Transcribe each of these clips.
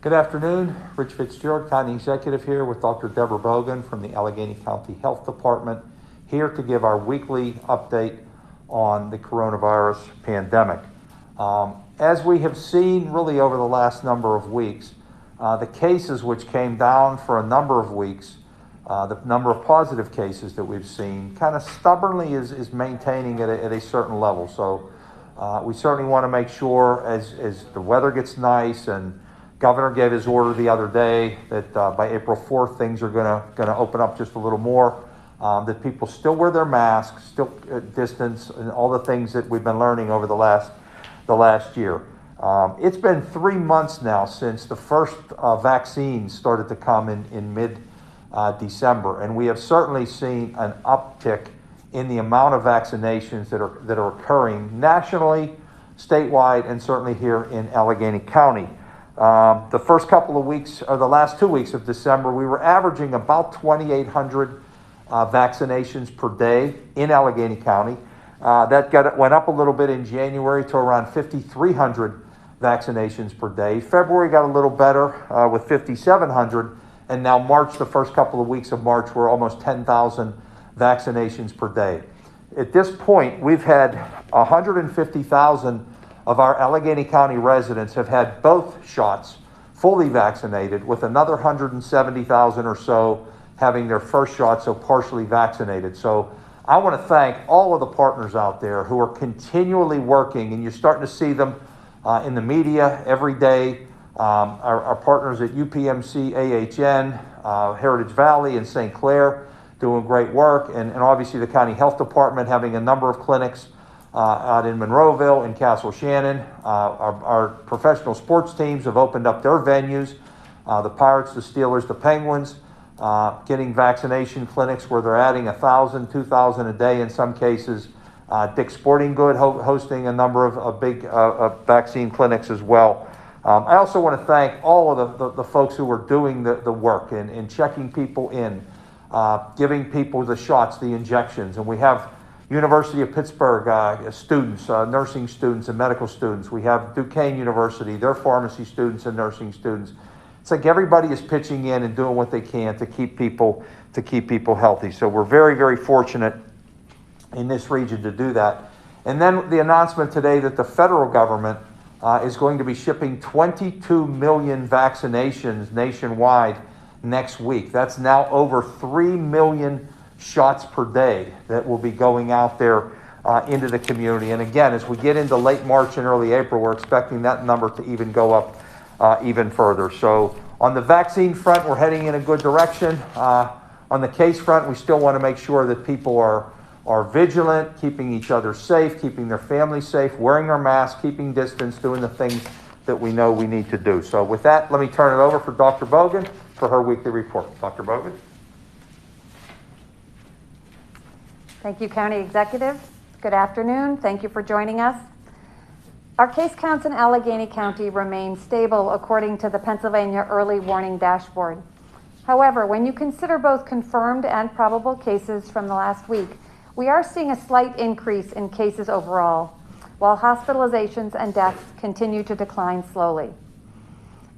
Good afternoon. Rich Fitzgerald, County Executive here with Dr. Deborah Bogan from the Allegheny County Health Department, here to give our weekly update on the coronavirus pandemic. As we have seen really over the last number of weeks, the cases which came down for a number of weeks, the number of positive cases that we've seen kind of stubbornly is maintaining at a certain level. So we certainly want to make sure as the weather gets nice, and Governor gave his order the other day that by April 4th things are going to open up just a little more, that people still wear their masks, still distance, and all the things that we've been learning over the last year. It's been 3 months now since the first vaccines started to come in mid-December, and we have certainly seen an uptick in the amount of vaccinations that are occurring nationally, statewide, and certainly here in Allegheny County. The first couple of weeks, or the last 2 weeks of December, we were averaging about 2,800 vaccinations per day in Allegheny County. That went up a little bit in January to around 5,300 vaccinations per day. February got a little better with 5,700, and now March, the first couple of weeks of March, we're almost 10,000 vaccinations per day. At this point, we've had 150,000 of our Allegheny County residents have had both shots fully vaccinated, with another 170,000 or so having their first shot, so partially vaccinated. So I want to thank all of the partners out there who are continually working, and you're starting to see them in the media every day. Our partners at UPMC, AHN, Heritage Valley, and St. Clair doing great work, and obviously the County Health Department having a number of clinics out in Monroeville and Castle Shannon. Our professional sports teams have opened up their venues, the Pirates, the Steelers, the Penguins, getting vaccination clinics where they're adding 1,000, 2,000 a day in some cases. Dick's Sporting Good hosting a number of big vaccine clinics as well. I also want to thank all of the folks who are doing the work and checking people in, giving people the shots, the injections. And we have University of Pittsburgh students, nursing students and medical students. We have Duquesne University, their pharmacy students and nursing students. It's like everybody is pitching in and doing what they can to keep people healthy. So we're very, very fortunate in this region to do that. And then the announcement today that the federal government is going to be shipping 22 million vaccinations nationwide next week. That's now over 3 million shots per day that will be going out there into the community. And again, as we get into late March and early April, we're expecting that number to even go up even further. So on the vaccine front, we're heading in a good direction. On the case front, we still want to make sure that people are vigilant, keeping each other safe, keeping their families safe, wearing their masks, keeping distance, doing the things that we know we need to do. So with that, let me turn it over for Dr. Bogan for her weekly report. Dr. Bogan. Thank you, County Executive. Good afternoon. Thank you for joining us. Our case counts in Allegheny County remain stable according to the Pennsylvania Early Warning Dashboard. However, when you consider both confirmed and probable cases from the last week, we are seeing a slight increase in cases overall, while hospitalizations and deaths continue to decline slowly.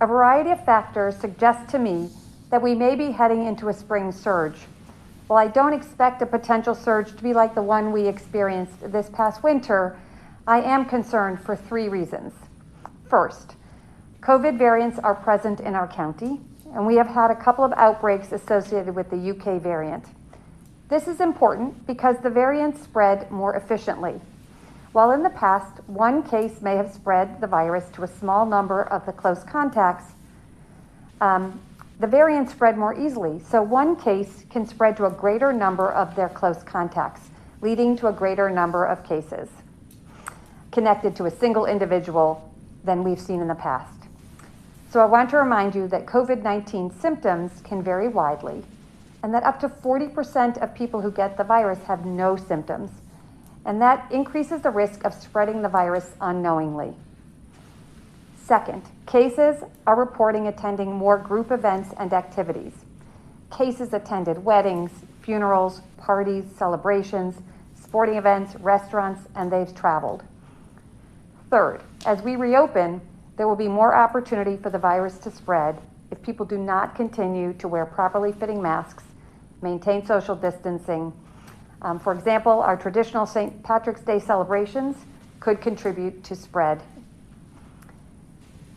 A variety of factors suggest to me that we may be heading into a spring surge. While I don't expect a potential surge to be like the one we experienced this past winter, I am concerned for 3 reasons. First, COVID variants are present in our county, and we have had a couple of outbreaks associated with the UK variant. This is important because the variants spread more efficiently. While in the past, one case may have spread the virus to a small number of the close contacts, the variants spread more easily, so one case can spread to a greater number of their close contacts, leading to a greater number of cases connected to a single individual than we've seen in the past. So I want to remind you that COVID-19 symptoms can vary widely, and that up to 40% of people who get the virus have no symptoms, and that increases the risk of spreading the virus unknowingly. Second, cases are reporting attending more group events and activities. Cases attended weddings, funerals, parties, celebrations, sporting events, restaurants, and they've traveled. Third, as we reopen, There will be more opportunity for the virus to spread if people do not continue to wear properly fitting masks, maintain social distancing. For example, our traditional St. Patrick's Day celebrations could contribute to spread.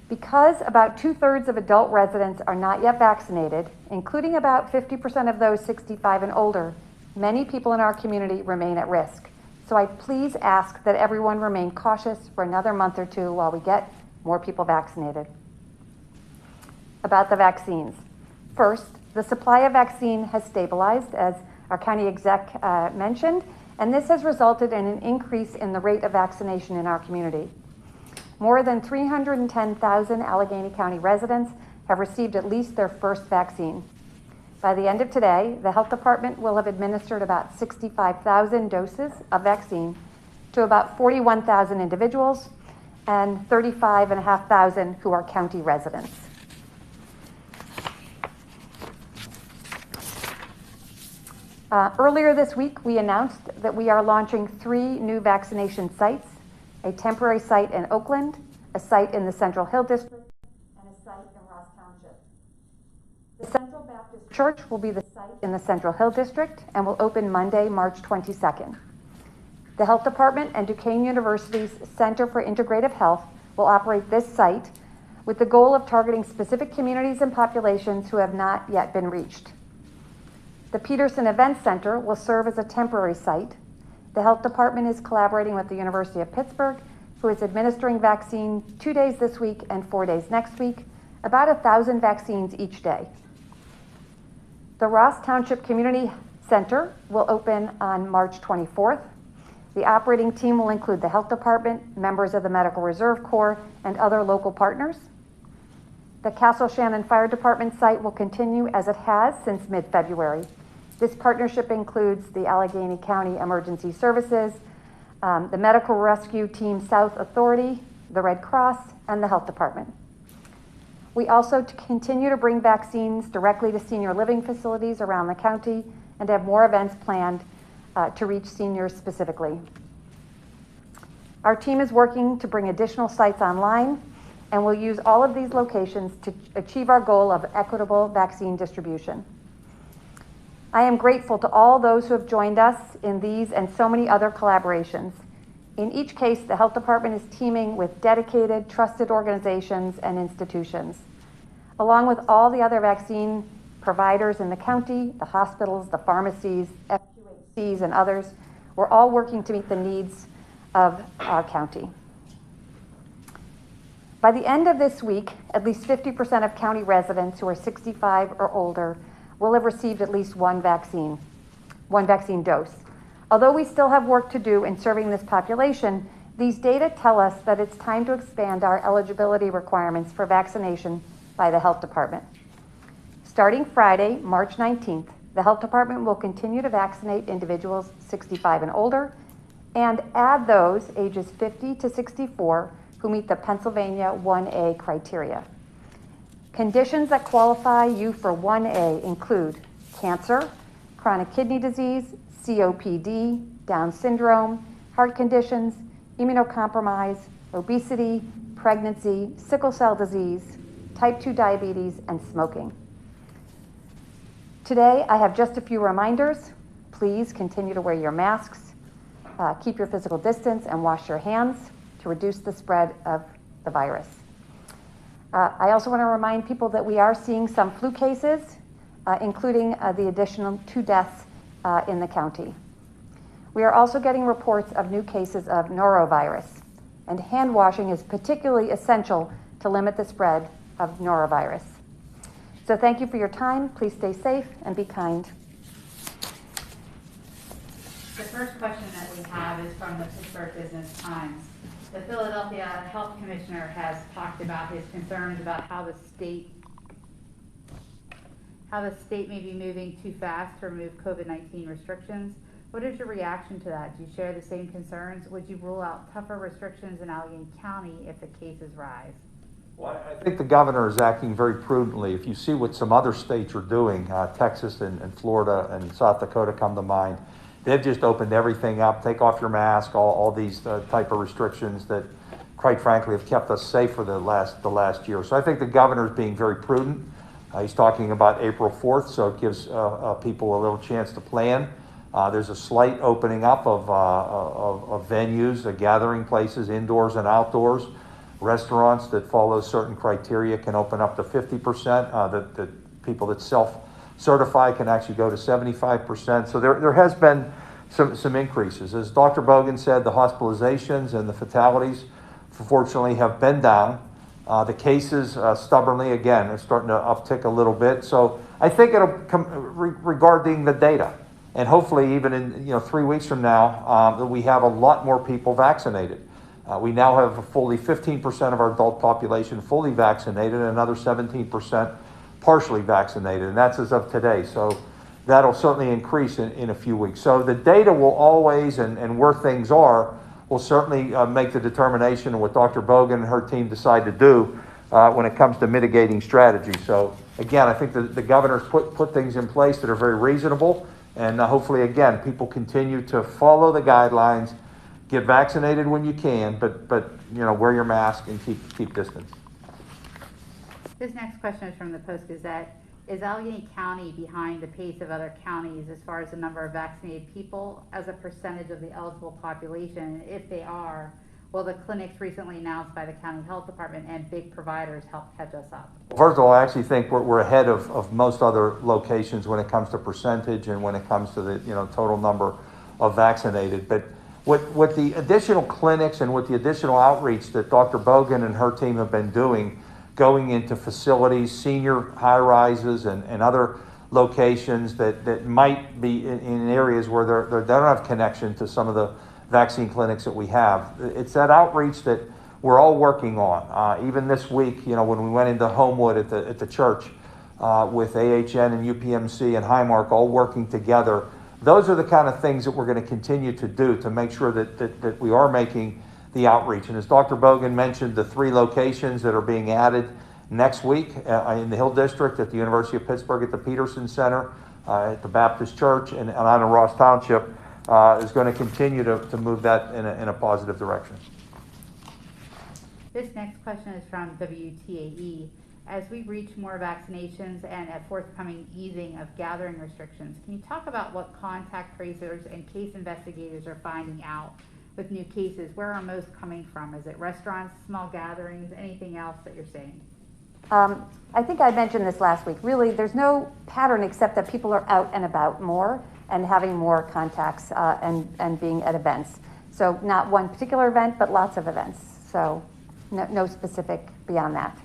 Because about 2/3 of adult residents are not yet vaccinated, including about 50% of those 65 and older, many people in our community remain at risk. So I please ask that everyone remain cautious for another month or two while we get more people vaccinated. About the vaccines. First, the supply of vaccine has stabilized, as our county exec mentioned, and this has resulted in an increase in the rate of vaccination in our community. More than 310,000 Allegheny County residents have received at least their first vaccine. By the end of today, the health department will have administered about 65,000 doses of vaccine to about 41,000 individuals and 35,500 who are county residents. Earlier this week, we announced that we are launching 3 new vaccination sites: a temporary site in Oakland, a site in the Central Hill District, and a site in Ross Township. The Central Baptist Church will be the site in the Central Hill District and will open Monday, March 22nd. The Health Department and Duquesne University's Center for Integrative Health will operate this site with the goal of targeting specific communities and populations who have not yet been reached. The Peterson Events Center will serve as a temporary site. The Health Department is collaborating with the University of Pittsburgh, who is administering vaccine 2 days this week and 4 days next week, about 1,000 vaccines each day. The Ross Township Community Center will open on March 24th. The operating team will include the Health Department, members of the Medical Reserve Corps, and other local partners. The Castle Shannon Fire Department site will continue as it has since mid-February. This partnership includes the Allegheny County Emergency Services, the Medical Rescue Team South Authority, the Red Cross, and the Health Department. We also continue to bring vaccines directly to senior living facilities around the county and have more events planned to reach seniors specifically. Our team is working to bring additional sites online, and we'll use all of these locations to achieve our goal of equitable vaccine distribution. I am grateful to all those who have joined us in these and so many other collaborations. In each case, the Health Department is teaming with dedicated, trusted organizations and institutions. Along with all the other vaccine providers in the county, the hospitals, the pharmacies, FQHCs, and others, we're all working to meet the needs of our county. By the end of this week, at least 50% of county residents who are 65 or older will have received at least one vaccine dose. Although we still have work to do in serving this population, these data tell us that it's time to expand our eligibility requirements for vaccination by the Health Department. Starting Friday, March 19th, the Health Department will continue to vaccinate individuals 65 and older and add those ages 50 to 64 who meet the Pennsylvania 1A criteria. Conditions that qualify you for 1A include cancer, chronic kidney disease, COPD, Down syndrome, heart conditions, immunocompromise, obesity, pregnancy, sickle cell disease, type 2 diabetes, and smoking. Today, I have just a few reminders. Please continue to wear your masks, keep your physical distance, and wash your hands to reduce the spread of the virus. I also want to remind people that we are seeing some flu cases, including the additional 2 deaths in the county. We are also getting reports of new cases of norovirus, and hand washing is particularly essential to limit the spread of norovirus. So thank you for your time. Please stay safe and be kind. The first question that we have is from the Pittsburgh Business Times. The Philadelphia Health Commissioner has talked about his concerns about how the state may be moving too fast to remove COVID-19 restrictions. What is your reaction to that? Do you share the same concerns? Would you rule out tougher restrictions in Allegheny County if the cases rise? Well, I think the governor is acting very prudently. If you see what some other states are doing, Texas and Florida and South Dakota come to mind, they've just opened everything up, take off your mask, all these type of restrictions that quite frankly, have kept us safe for the last year. So I think the governor is being very prudent. He's talking about April 4th, so it gives people a little chance to plan. There's a slight opening up of venues, gathering places, indoors and outdoors. Restaurants that follow certain criteria can open up to 50%. The people that self-certify can actually go to 75%. So there has been some increases. As Dr. Bogan said, the hospitalizations and the fatalities, fortunately, have been down. The cases, stubbornly, again, are starting to uptick a little bit. So I think it'll come regarding the data. And hopefully, even in 3 weeks from now, that we have a lot more people vaccinated. We now have fully 15% of our adult population fully vaccinated, and another 17% partially vaccinated, and that's as of today. So that'll certainly increase in a few weeks. So the data will always, and where things are, will certainly make the determination of what Dr. Bogan and her team decide to do when it comes to mitigating strategy. So again, I think the governor's put things in place that are very reasonable, and hopefully, again, people continue to follow the guidelines, get vaccinated when you can, but wear your mask and keep distance. This next question is from the Post-Gazette. Is Allegheny County behind the pace of other counties as far as the number of vaccinated people as a percentage of the eligible population? And if they are, will the clinics recently announced by the county health department and big providers help catch us up? First of all, I actually think we're ahead of most other locations when it comes to percentage and when it comes to the total number of vaccinated. But what the additional clinics and with the additional outreach that Dr. Bogan and her team have been doing, going into facilities, senior high-rises and other locations that might be in areas where they don't have connection to some of the vaccine clinics that we have. It's that outreach that we're all working on. Even this week, when we went into Homewood at the church with AHN and UPMC and Highmark all working together, those are the kind of things that we're going to continue to do to make sure that we are making the outreach. And as Dr. Bogan mentioned, the 3 locations that are being added next week in the Hill District, at the University of Pittsburgh, at the Peterson Center, at the Baptist Church, and out in Ross Township is going to continue to move that in a positive direction. This next question is from WTAE. As we reach more vaccinations and a forthcoming easing of gathering restrictions, can you talk about what contact tracers and case investigators are finding out with new cases? Where are most coming from? Is it restaurants, small gatherings, anything else that you're seeing? I think I mentioned this last week. Really, there's no pattern except that people are out and about more and having more contacts and being at events. So not one particular event, but lots of events. So no specific beyond that.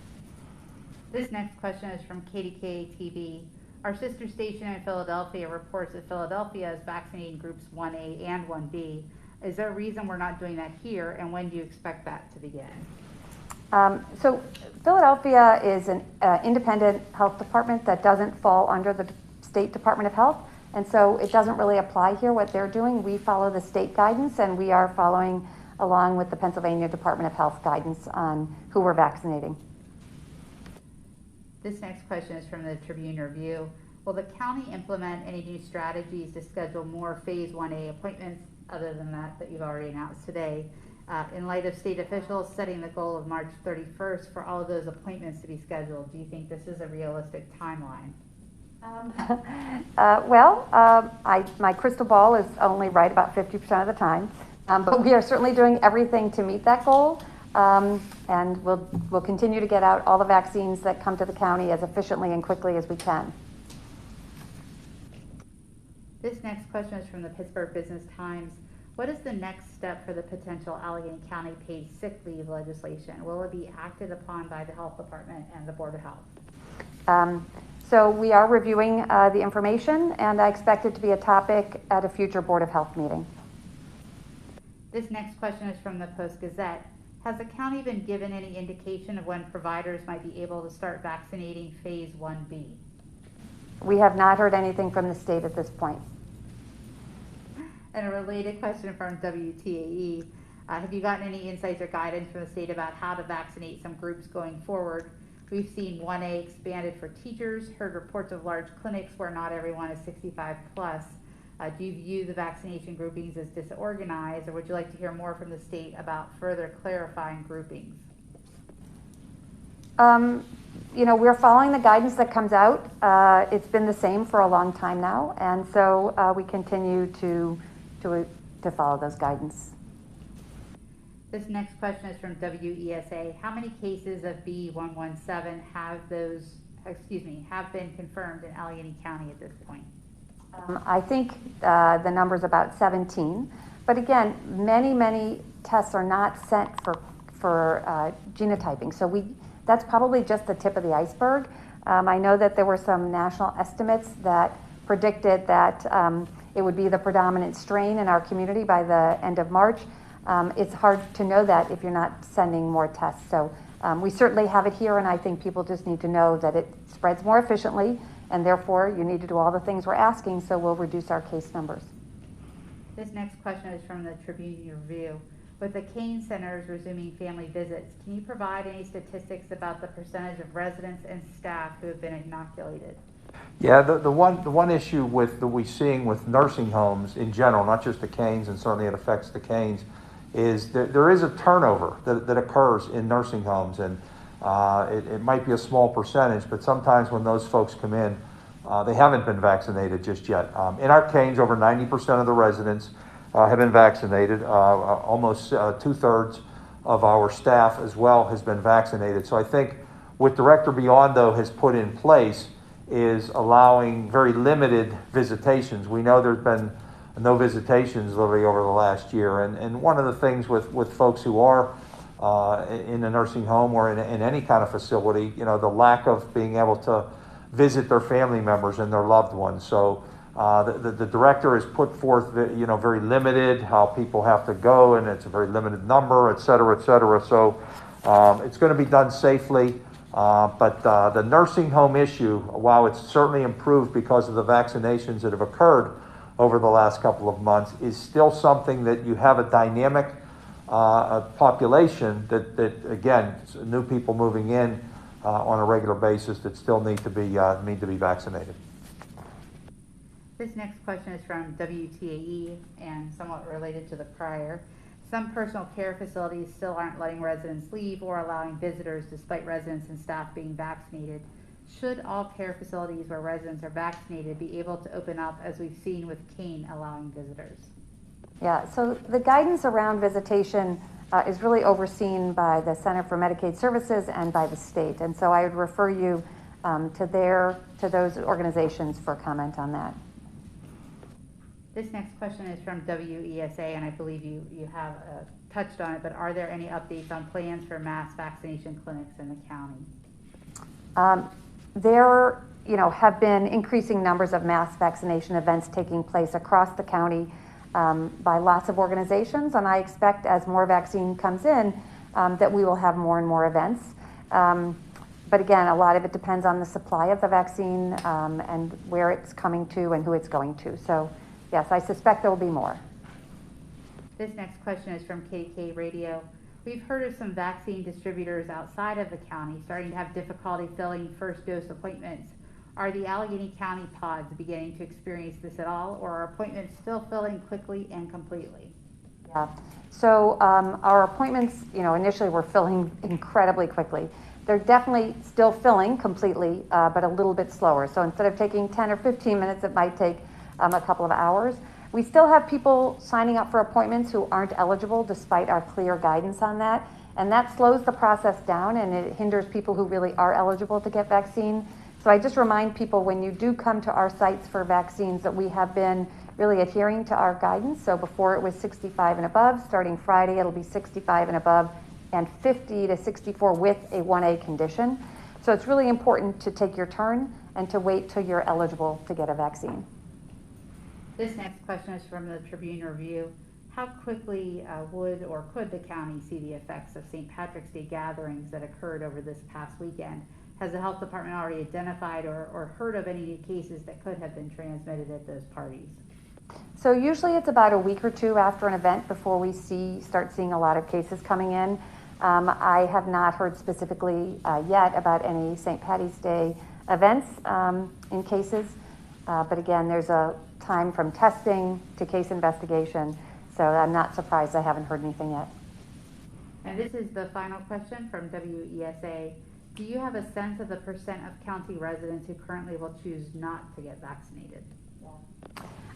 This next question is from KDKA TV. Our sister station in Philadelphia reports that Philadelphia is vaccinating groups 1A and 1B. Is there a reason we're not doing that here, and when do you expect that to begin? So Philadelphia is an independent health department that doesn't fall under the State Department of Health, and so it doesn't really apply here what they're doing. We follow the state guidance, and we are following along with the Pennsylvania Department of Health guidance on who we're vaccinating. This next question is from the Tribune Review. Will the county implement any new strategies to schedule more Phase 1A appointments other than that you've already announced today, in light of state officials setting the goal of March 31st for all of those appointments to be scheduled? Do you think this is a realistic timeline? My crystal ball is only right about 50% of the time, but we are certainly doing everything to meet that goal, and we'll continue to get out all the vaccines that come to the county as efficiently and quickly as we can. This next question is from the Pittsburgh Business Times. What is the next step for the potential Allegheny County paid sick leave legislation? Will it be acted upon by the Health Department and the Board of Health? So we are reviewing the information, and I expect it to be a topic at a future Board of Health meeting. This next question is from the Post-Gazette. Has the county been given any indication of when providers might be able to start vaccinating Phase 1B? We have not heard anything from the state at this point. And a related question from WTAE. Have you gotten any insights or guidance from the state about how to vaccinate some groups going forward? We've seen 1A expanded for teachers, heard reports of large clinics where not everyone is 65 plus. Do you view the vaccination groupings as disorganized, or would you like to hear more from the state about further clarifying groupings? We're following the guidance that comes out. It's been the same for a long time now, and so we continue to follow those guidance. This next question is from WESA. How many cases of B117 have been confirmed in Allegheny County at this point? I think the number's about 17. But again, many tests are not sent for genotyping. So that's probably just the tip of the iceberg. I know that there were some national estimates that predicted that it would be the predominant strain in our community by the end of March. It's hard to know that if you're not sending more tests. So we certainly have it here, and I think people just need to know that it spreads more efficiently, and therefore you need to do all the things we're asking, so we'll reduce our case numbers. This next question is from the Tribune Review. With the Kane centers resuming family visits, can you provide any statistics about the percentage of residents and staff who have been inoculated? Yeah, the one issue that we're seeing with nursing homes in general, not just the Canes, and certainly it affects the Canes, is that there is a turnover that occurs in nursing homes, and it might be a small percentage, but sometimes when those folks come in, they haven't been vaccinated just yet. In our Canes, over 90% of the residents have been vaccinated. Almost 2/3 of our staff as well has been vaccinated. So I think what Director Biondo has put in place is allowing very limited visitations. We know there's been no visitations literally over the last year. And one of the things with folks who are in a nursing home or in any kind of facility, the lack of being able to visit their family members and their loved ones. So the director has put forth, very limited how people have to go, and it's a very limited number, et cetera, et cetera. So it's going to be done safely. But the nursing home issue, while it's certainly improved because of the vaccinations that have occurred over the last couple of months, is still something that you have a dynamic population that again, new people moving in on a regular basis that still need to be vaccinated. This next question is from WTAE and somewhat related to the prior. Some personal care facilities still aren't letting residents leave or allowing visitors despite residents and staff being vaccinated. Should all care facilities where residents are vaccinated be able to open up as we've seen with Kane allowing visitors? Yeah, so the guidance around visitation is really overseen by the Center for Medicaid Services and by the state. And so I would refer you to those organizations for comment on that. This next question is from WESA, and I believe you have touched on it, but are there any updates on plans for mass vaccination clinics in the county? There have been increasing numbers of mass vaccination events taking place across the county by lots of organizations, and I expect as more vaccine comes in that we will have more and more events. But again, a lot of it depends on the supply of the vaccine and where it's coming to and who it's going to. So yes, I suspect there will be more. This next question is from KK Radio. We've heard of some vaccine distributors outside of the county starting to have difficulty filling first dose appointments. Are the Allegheny County pods beginning to experience this at all, or are appointments still filling quickly and completely? Yeah, so our appointments, initially were filling incredibly quickly. They're definitely still filling completely, but a little bit slower. So instead of taking 10 or 15 minutes, it might take a couple of hours. We still have people signing up for appointments who aren't eligible despite our clear guidance on that. And that slows the process down and it hinders people who really are eligible to get vaccine. So I just remind people when you do come to our sites for vaccines that we have been really adhering to our guidance. So before it was 65 and above, starting Friday it'll be 65 and above and 50 to 64 with a 1A condition. So it's really important to take your turn and to wait till you're eligible to get a vaccine. This next question is from the Tribune Review. How quickly would or could the county see the effects of St. Patrick's Day gatherings that occurred over this past weekend? Has the health department already identified or heard of any new cases that could have been transmitted at those parties? So usually it's about a week or two after an event before we start seeing a lot of cases coming in. I have not heard specifically yet about any St. Patty's Day events in cases. But again, there's a time from testing to case investigation, so I'm not surprised I haven't heard anything yet. And this is the final question from WESA. Do you have a sense of the percent of county residents who currently will choose not to get vaccinated?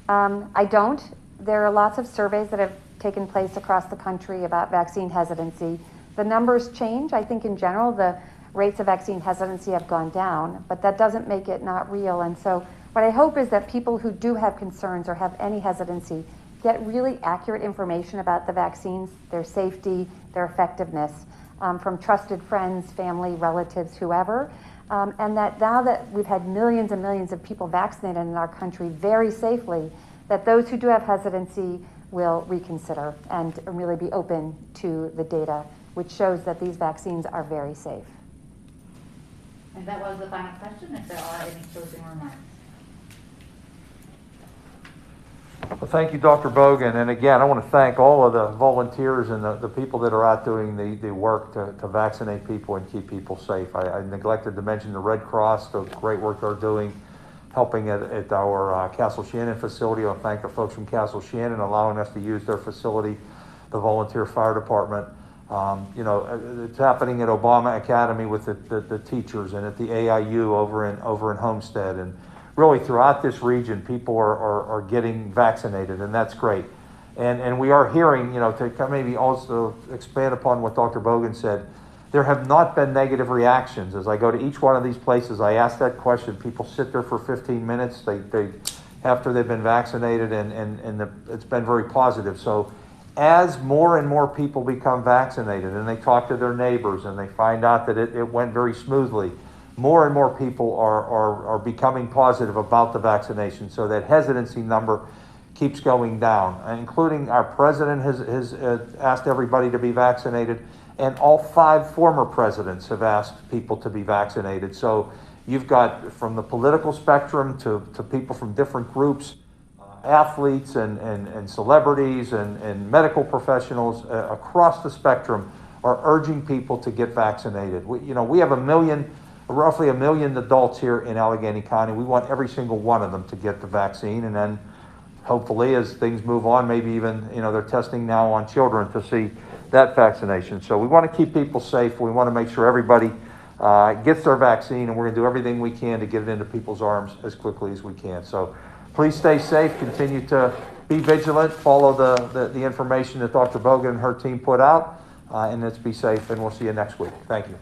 I don't. There are lots of surveys that have taken place across the country about vaccine hesitancy. The numbers change. I think in general the rates of vaccine hesitancy have gone down, but that doesn't make it not real. And so what I hope is that people who do have concerns or have any hesitancy get really accurate information about the vaccines, their safety, their effectiveness, from trusted friends, family, relatives, whoever. And that now that we've had millions and millions of people vaccinated in our country very safely, that those who do have hesitancy will reconsider and really be open to the data, which shows that these vaccines are very safe. And that was the final question, if there are any closing remarks. Well, thank you, Dr. Bogan. And again, I want to thank all of the volunteers and the people that are out doing the work to vaccinate people and keep people safe. I neglected to mention the Red Cross, the great work they're doing, helping at our Castle Shannon facility. I want to thank the folks from Castle Shannon allowing us to use their facility, the volunteer fire department. It's happening at Obama Academy with the teachers, and at the AIU over in Homestead, and really throughout this region, people are getting vaccinated, and that's great. And we are hearing, to maybe also expand upon what Dr. Bogan said, there have not been negative reactions. As I go to each one of these places, I ask that question. People sit there for 15 minutes they after they've been vaccinated, and it's been very positive. So as more and more people become vaccinated and they talk to their neighbors and they find out that it went very smoothly, more and more people are becoming positive about the vaccination. So that hesitancy number keeps going down, including our president has asked everybody to be vaccinated, and all 5 former presidents have asked people to be vaccinated. So you've got from the political spectrum to people from different groups, athletes and celebrities and medical professionals across the spectrum are urging people to get vaccinated. We have roughly a million adults here in Allegheny County. We want every single one of them to get the vaccine, and then hopefully as things move on, maybe even, they're testing now on children to see that vaccination. So we want to keep people safe. We want to make sure everybody gets their vaccine, and we're going to do everything we can to get it into people's arms as quickly as we can. So please stay safe, continue to be vigilant, follow the information that Dr. Bogan and her team put out, and let's be safe, and we'll see you next week. Thank you.